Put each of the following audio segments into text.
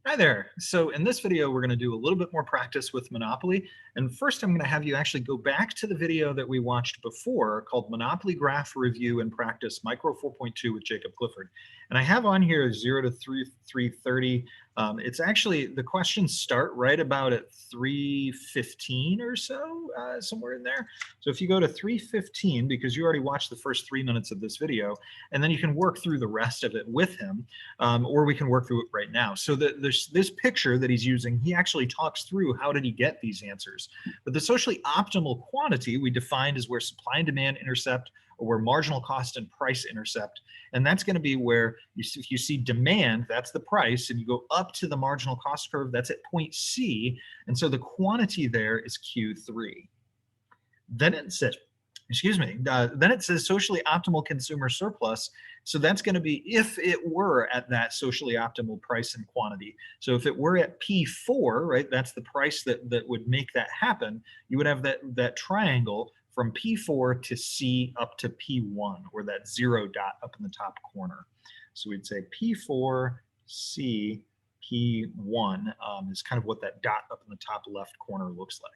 Hi there. So in this video, we're going to do a little bit more practice with Monopoly. And first, I'm going to have you actually go back to the video that we watched before called Monopoly Graph Review and Practice Micro 4.2 with Jacob Clifford. And I have on here 0 to 330. It's actually, the questions start right about at 3:15 or so, somewhere in there. So if you go to 3:15, because you already watched the first 3 minutes of this video, and then you can work through the rest of it with him, or we can work through it right now. So this picture that he's using, he actually talks through how did he get these answers. But the socially optimal quantity we defined as where supply and demand intercept, or where marginal cost and price intercept. And that's going to be where if you see demand, that's the price, and you go up to the marginal cost curve, that's at point C. And so the quantity there is Q3. Then it says, then it says socially optimal consumer surplus. So that's going to be if it were at that socially optimal price and quantity. So if it were at P4, right, that's the price that would make that happen, you would have that triangle from P4 to C up to P1, or that 0 dot up in the top corner. So we'd say P4, C, P1 is kind of what that dot up in the top left corner looks like.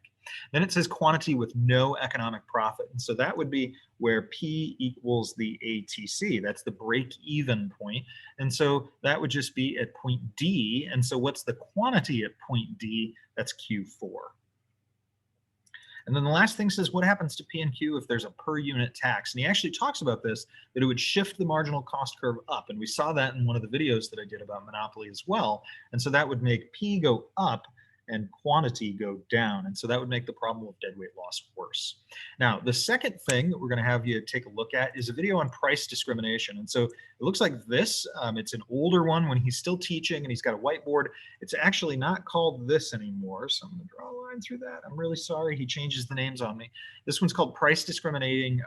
Then it says quantity with no economic profit. And so that would be where P equals the ATC. That's the break-even point. And so that would just be at point D. And so what's the quantity at point D? That's Q4. And then the last thing says, what happens to P and Q if there's a per unit tax? And he actually talks about this, that it would shift the marginal cost curve up. And we saw that in one of the videos that I did about Monopoly as well. And so that would make P go up and quantity go down. And so that would make the problem of deadweight loss worse. Now, the second thing that we're going to have you take a look at is a video on price discrimination. And so it looks like this. It's an older one when he's still teaching and he's got a whiteboard. It's actually not called this anymore. So I'm going to draw a line through that. I'm really sorry. He changes the names on me. This one's called Price Discrimination,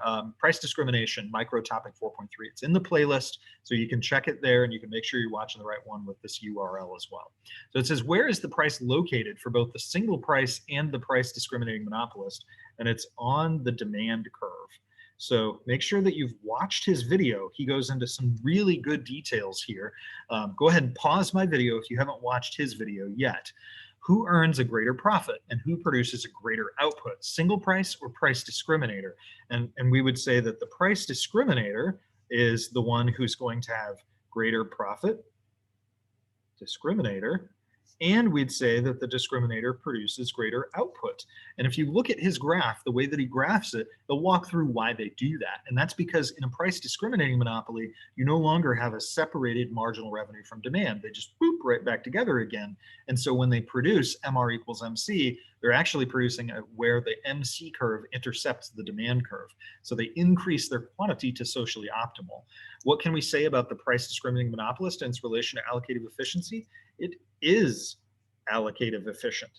Micro Topic 4.3. It's in the playlist, so you can check it there and you can make sure you're watching the right one with this URL as well. So it says, where is the price located for both the single price and the price discriminating monopolist? And it's on the demand curve. So make sure that you've watched his video. He goes into some really good details here. Go ahead and pause my video if you haven't watched his video yet. Who earns a greater profit and who produces a greater output, single price or price discriminator? And we would say that the price discriminator is the one who's going to have greater profit, discriminator, and we'd say that the discriminator produces greater output. And if you look at his graph, the way that he graphs it, he'll walk through why they do that. And that's because in a price discriminating monopoly, you no longer have a separated marginal revenue from demand. They just boop right back together again. And so when they produce MR equals MC, they're actually producing where the MC curve intercepts the demand curve. So they increase their quantity to socially optimal. What can we say about the price discriminating monopolist and its relation to allocative efficiency? It is allocative efficient.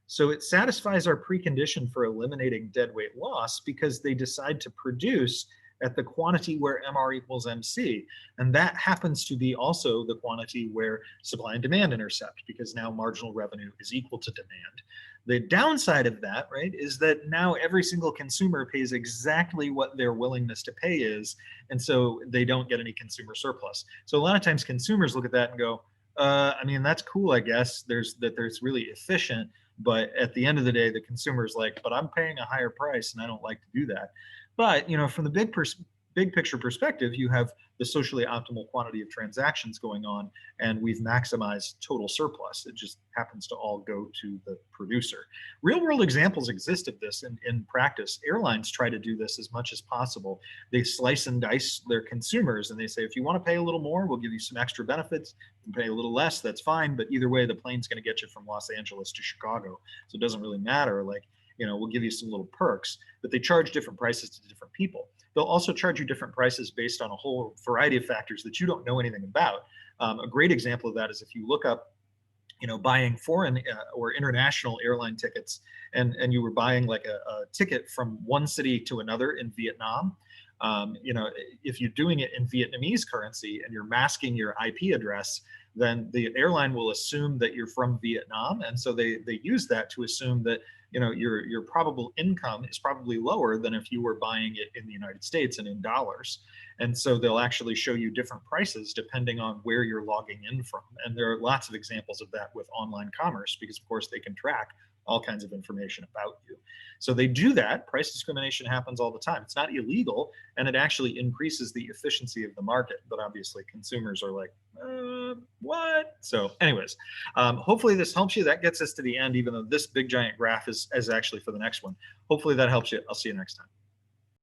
So it satisfies our precondition for eliminating deadweight loss because they decide to produce at the quantity where MR equals MC. And that happens to be also the quantity where supply and demand intercept, because now marginal revenue is equal to demand. The downside of that, right, is that now every single consumer pays exactly what their willingness to pay is, and so they don't get any consumer surplus. So a lot of times consumers look at that and go, I mean, that's cool, I guess, there's really efficient, but at the end of the day, the consumer's like, but I'm paying a higher price and I don't like to do that. But, you know, from the big picture perspective, you have the socially optimal quantity of transactions going on, and we've maximized total surplus. It just happens to all go to the producer. Real world examples exist of this in practice. Airlines try to do this as much as possible. They slice and dice their consumers, and they say, if you want to pay a little more, we'll give you some extra benefits. You can pay a little less, that's fine, but either way, the plane's going to get you from Los Angeles to Chicago. So it doesn't really matter. Like, you know, we'll give you some little perks, but they charge different prices to different people. They'll also charge you different prices based on a whole variety of factors that you don't know anything about. A great example of that is if you look up, you know, buying foreign or international airline tickets, and you were buying like a ticket from one city to another in Vietnam. You know, if you're doing it in Vietnamese currency and you're masking your IP address, then the airline will assume that you're from Vietnam, and so they use that to assume that your probable income is probably lower than if you were buying it in the United States and in dollars. And so they'll actually show you different prices depending on where you're logging in from. And there are lots of examples of that with online commerce because, of course, they can track all kinds of information about you. So they do that. Price discrimination happens all the time. It's not illegal, and it actually increases the efficiency of the market. But obviously, consumers are like, what? So, anyways, hopefully this helps you. That gets us to the end, even though this big giant graph is actually for the next one. Hopefully that helps you. I'll see you next time.